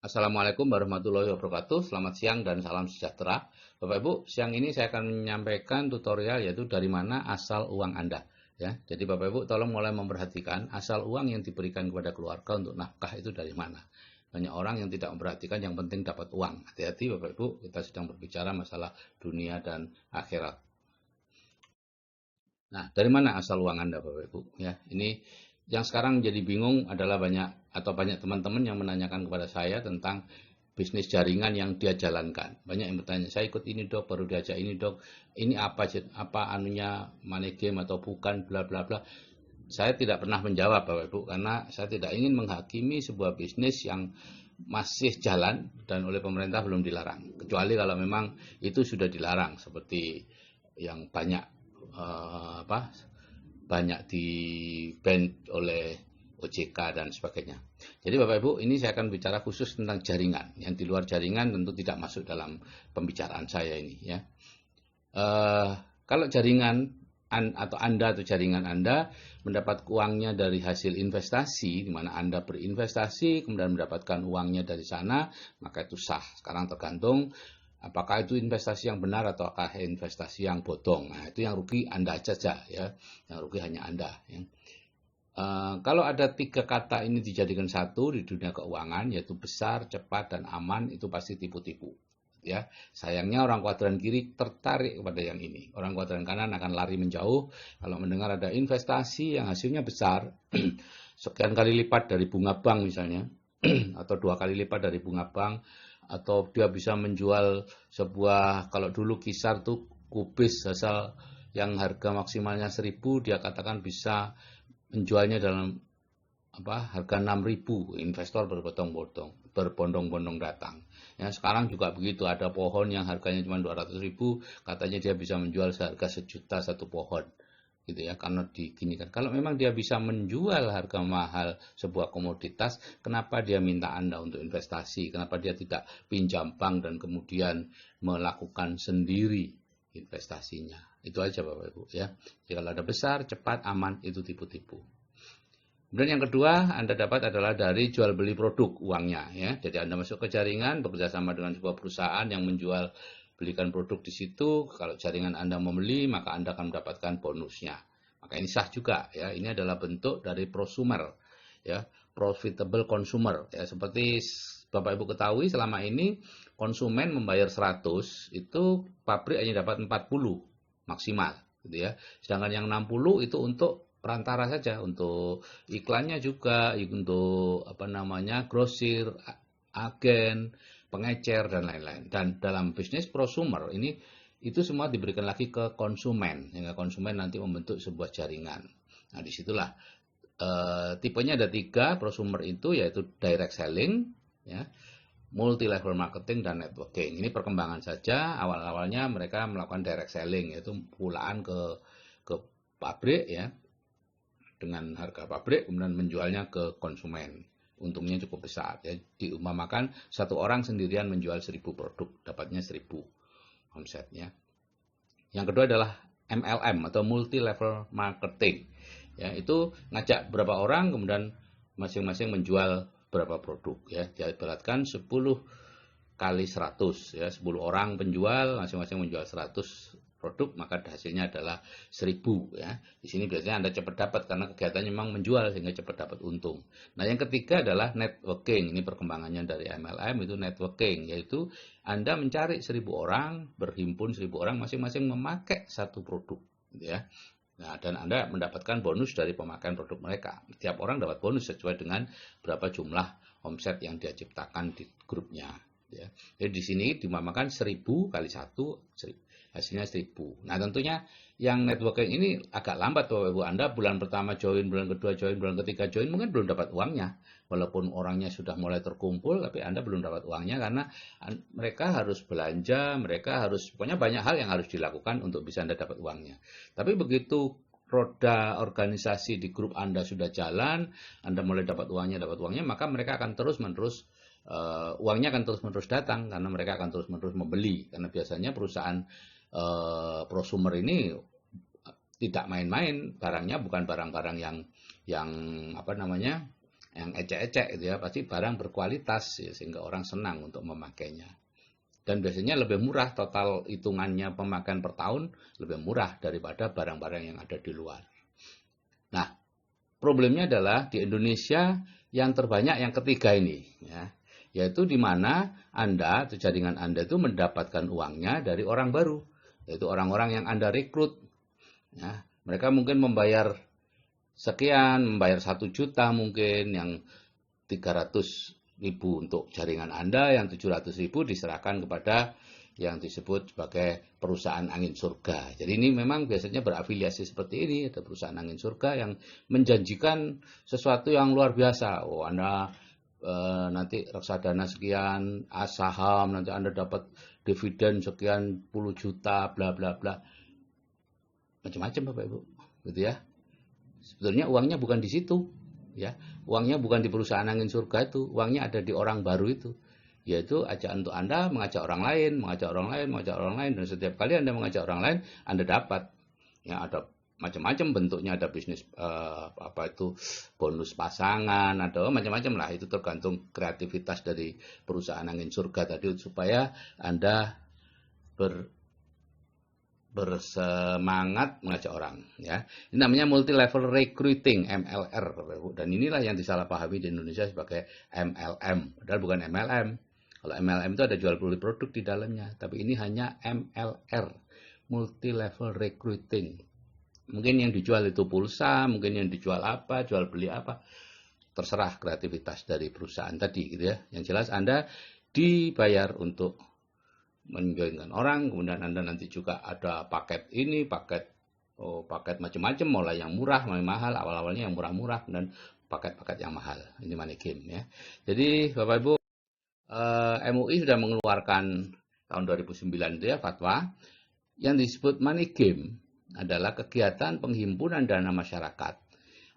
Assalamualaikum warahmatullahi wabarakatuh. Selamat siang dan salam sejahtera. Bapak Ibu, siang ini saya akan menyampaikan tutorial yaitu dari mana asal uang Anda. Ya, jadi Bapak Ibu tolong mulai memperhatikan asal uang yang diberikan kepada keluarga untuk nafkah itu dari mana. Banyak orang yang tidak memperhatikan, yang penting dapat uang. Hati-hati Bapak Ibu, kita sedang berbicara masalah dunia dan akhirat. Nah, dari mana asal uang Anda, Bapak Ibu? Ya, ini yang sekarang jadi bingung adalah banyak teman-teman yang menanyakan kepada saya tentang bisnis jaringan yang dia jalankan. Banyak yang bertanya, saya ikut ini dok, baru diajak ini dok, ini apa anunya, money game atau bukan, bla bla bla. Saya tidak pernah menjawab, Bapak Ibu, karena saya tidak ingin menghakimi sebuah bisnis yang masih jalan dan oleh pemerintah belum dilarang. Kecuali kalau memang itu sudah dilarang, seperti yang banyak di ban oleh OJK dan sebagainya. Jadi Bapak Ibu, ini saya akan bicara khusus tentang jaringan. Yang di luar jaringan tentu tidak masuk dalam pembicaraan saya ini ya. Eh, Kalau jaringan atau Anda atau jaringan Anda mendapat uangnya dari hasil investasi, di mana Anda berinvestasi kemudian mendapatkan uangnya dari sana, maka itu sah. Sekarang tergantung apakah itu investasi yang benar atau apakah investasi yang bodong. Nah, itu yang rugi Anda saja ya, yang rugi hanya Anda. Ya. Kalau ada tiga kata ini dijadikan satu di dunia keuangan, yaitu besar, cepat, dan aman, itu pasti tipu-tipu. Ya, sayangnya orang kuadran kiri tertarik kepada yang ini. Orang kuadran kanan akan lari menjauh kalau mendengar ada investasi yang hasilnya besar, sekian kali lipat dari bunga bank misalnya, atau 2 kali lipat dari bunga bank, atau dia bisa menjual sebuah, kalau dulu kisar tuh kubis asal yang harga maksimalnya 1.000, dia katakan bisa menjualnya dalam harga 6.000, investor berbondong-bondong datang. Ya, sekarang juga begitu, ada pohon yang harganya cuma 200.000, katanya dia bisa menjual seharga 1 juta satu pohon. Gitu ya, karena diginikan. Kalau memang dia bisa menjual harga mahal sebuah komoditas, kenapa dia minta Anda untuk investasi? Kenapa dia tidak pinjam bank dan kemudian melakukan sendiri investasinya? Itu aja Bapak Ibu ya. Jadi kalau ada besar, cepat, aman, itu tipu-tipu. Kemudian yang kedua Anda dapat adalah dari jual beli produk uangnya ya. Jadi Anda masuk ke jaringan bekerja sama dengan sebuah perusahaan yang menjual belikan produk di situ. Kalau jaringan Anda membeli, maka Anda akan mendapatkan bonusnya. Maka ini sah juga ya. Ini adalah bentuk dari prosumer ya, profitable consumer ya. Seperti Bapak Ibu ketahui, selama ini konsumen membayar 100, itu pabrik hanya dapat 40 maksimal gitu ya. Sedangkan yang 60 itu untuk perantara saja, untuk iklannya juga, untuk grosir, agen, pengecer dan lain-lain. Dan dalam bisnis prosumer ini itu semua diberikan lagi ke konsumen, sehingga konsumen nanti membentuk sebuah jaringan. Nah, disitulah tipenya ada 3 prosumer itu, yaitu direct selling, ya, multi level marketing dan networking. Ini perkembangan saja. Awal-awalnya mereka melakukan direct selling, yaitu pulaan ke pabrik ya, dengan harga pabrik, kemudian menjualnya ke konsumen. Untungnya cukup besar ya. Diumpamakan satu orang sendirian menjual 1.000 produk, dapatnya 1.000 omsetnya. Yang kedua adalah MLM atau multi level marketing. Ya, itu ngajak berapa orang kemudian masing-masing menjual berapa produk ya. Diibaratkan 10 kali 100 ya, 10 orang penjual masing-masing menjual 100 produk, maka hasilnya adalah 1.000 ya. Di sini biasanya Anda cepat dapat karena kegiatannya memang menjual sehingga cepat dapat untung. Nah, yang ketiga adalah networking. Ini perkembangannya dari MLM, itu networking, yaitu Anda mencari 1.000 orang, berhimpun 1.000 orang masing-masing memakai satu produk gitu ya. Nah, dan Anda mendapatkan bonus dari pemakaian produk mereka. Setiap orang dapat bonus sesuai dengan berapa jumlah omset yang dia ciptakan di grupnya ya. Jadi di sini dimamakan 1.000 kali 1, hasilnya 1.000. Nah, tentunya yang networking ini agak lambat Bapak Ibu. Anda bulan pertama join, bulan kedua join, bulan ketiga join, mungkin belum dapat uangnya. Walaupun orangnya sudah mulai terkumpul, tapi Anda belum dapat uangnya karena mereka harus belanja, pokoknya banyak hal yang harus dilakukan untuk bisa Anda dapat uangnya. Tapi begitu roda organisasi di grup Anda sudah jalan, Anda mulai dapat uangnya, maka mereka akan terus-menerus uangnya akan terus-menerus datang karena mereka akan terus-menerus membeli, karena biasanya perusahaan prosumer ini tidak main-main, barangnya bukan barang-barang yang yang ecek-ecek gitu ya, pasti barang berkualitas ya, sehingga orang senang untuk memakainya. Dan biasanya lebih murah, total hitungannya pemakaian per tahun lebih murah daripada barang-barang yang ada di luar. Nah, problemnya adalah di Indonesia yang terbanyak yang ketiga ini, ya, yaitu di mana Anda atau jaringan Anda itu mendapatkan uangnya dari orang baru, yaitu orang-orang yang Anda rekrut. Ya, mereka mungkin membayar sekian, membayar 1 juta mungkin, yang 300.000 untuk jaringan Anda, yang 700.000 diserahkan kepada yang disebut sebagai perusahaan angin surga. Jadi ini memang biasanya berafiliasi seperti ini, ada perusahaan angin surga yang menjanjikan sesuatu yang luar biasa. Oh, Anda nanti reksadana sekian, saham, nanti Anda dapat dividen sekian puluh juta, bla bla bla. Macam-macam Bapak Ibu, gitu ya. Sebetulnya uangnya bukan di situ, ya. Uangnya bukan di perusahaan angin surga itu, uangnya ada di orang baru itu. Yaitu ajakan untuk Anda mengajak orang lain, mengajak orang lain, mengajak orang lain, dan setiap kali Anda mengajak orang lain, Anda dapat. Ya, ada macam-macam bentuknya, ada bisnis bonus pasangan, ada macam-macam lah, itu tergantung kreativitas dari perusahaan angin surga tadi supaya Anda bersemangat mengajak orang, ya. Ini namanya multi level recruiting, MLR, dan inilah yang disalahpahami di Indonesia sebagai MLM, padahal bukan MLM. Kalau MLM itu ada jual beli produk di dalamnya, tapi ini hanya MLR, multi level recruiting. Mungkin yang dijual itu pulsa, mungkin yang dijual apa, jual beli apa, terserah kreativitas dari perusahaan tadi, gitu ya. Yang jelas Anda dibayar untuk menjoinkan orang, kemudian Anda nanti juga ada paket ini, paket macam-macam, mulai yang murah, mulai mahal, awal-awalnya yang murah-murah, dan paket-paket yang mahal. Ini money game, ya. Jadi Bapak Ibu, MUI sudah mengeluarkan tahun 2009 itu ya fatwa yang disebut money game adalah kegiatan penghimpunan dana masyarakat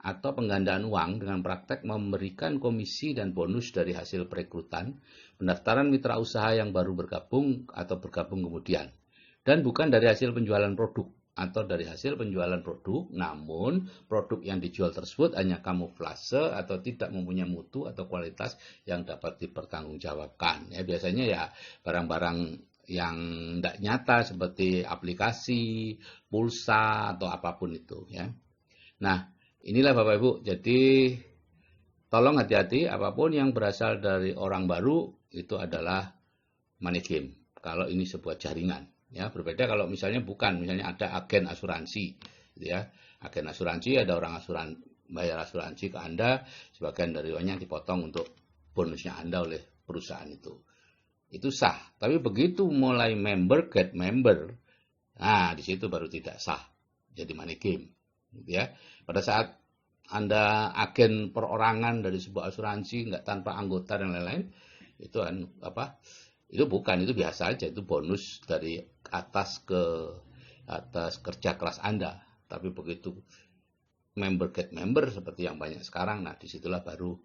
atau penggandaan uang dengan praktek memberikan komisi dan bonus dari hasil perekrutan, pendaftaran mitra usaha yang baru bergabung atau bergabung kemudian, dan bukan dari hasil penjualan produk atau dari hasil penjualan produk, namun produk yang dijual tersebut hanya kamuflase atau tidak mempunyai mutu atau kualitas yang dapat dipertanggungjawabkan. Ya, biasanya ya barang-barang yang tidak nyata seperti aplikasi, pulsa, atau apapun itu, ya. Nah, inilah Bapak Ibu, jadi tolong hati-hati, apapun yang berasal dari orang baru itu adalah money game. Kalau ini sebuah jaringan, ya, berbeda kalau misalnya bukan, misalnya ada agen asuransi, gitu ya. Agen asuransi, ada orang bayar asuransi ke Anda, sebagian dari uangnya dipotong untuk bonusnya Anda oleh perusahaan itu. Itu sah. Tapi begitu mulai member get member, nah di situ baru tidak sah. Jadi money game, gitu ya. Pada saat Anda agen perorangan dari sebuah asuransi nggak tanpa anggota dan lain-lain, itu itu bukan, itu biasa aja, itu bonus dari atas kerja keras Anda. Tapi begitu member get member seperti yang banyak sekarang, nah disitulah baru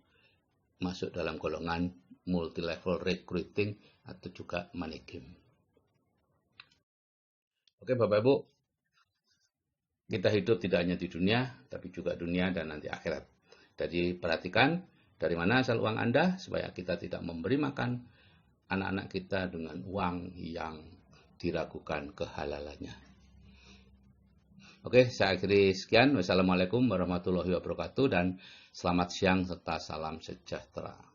masuk dalam golongan multi level recruiting atau juga money game. Oke Bapak Ibu, kita hidup tidak hanya di dunia, tapi juga dunia dan nanti akhirat. Jadi perhatikan dari mana asal uang Anda, supaya kita tidak memberi makan anak-anak kita dengan uang yang diragukan kehalalannya. Oke, saya akhiri sekian. Wassalamualaikum warahmatullahi wabarakatuh dan selamat siang serta salam sejahtera.